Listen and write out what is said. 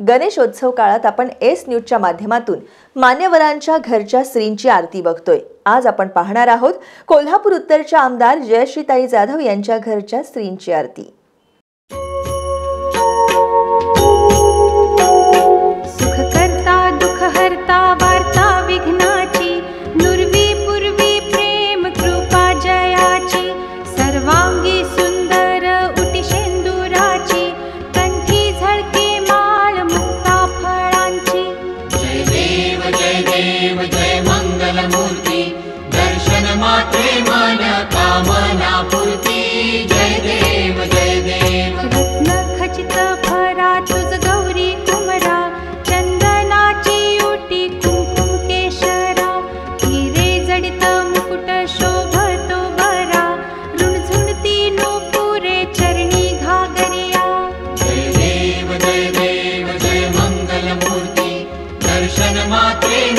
गणेशोत्सव काळात आपण एस न्यूजच्या माध्यमातून मान्यवरांच्या घरच्या स्त्रींची आरती बघतोय। आज आपण पाहणार आहोत कोल्हापूर उत्तरच्या आमदार जयश्रीताई जाधव यांच्या घरच्या स्त्रींची आरती। सुख करता दुख हरता वार्ता विघ्नाची, नुरवी पूर्वी प्रेम कृपा जयाची, सर्वांगी सुंदर उटी शेंदुराची, कंठी झळके माळ मुक्ता फळांची। जय देव जय मंगल मूर्ती, दर्शन मात्रे मन कामना पूर्ती। जय देव रत्न खचित भरा तुझ गौरी कुमरा, चंदनाची उटी कुंकुम केशरा, हिरे जडित मुकुट शोभतो बरा, रुणझुणती नूपुरे चरणी घागरिया। जय देव जय मंगल मूर्ती, दर्शन मात्रे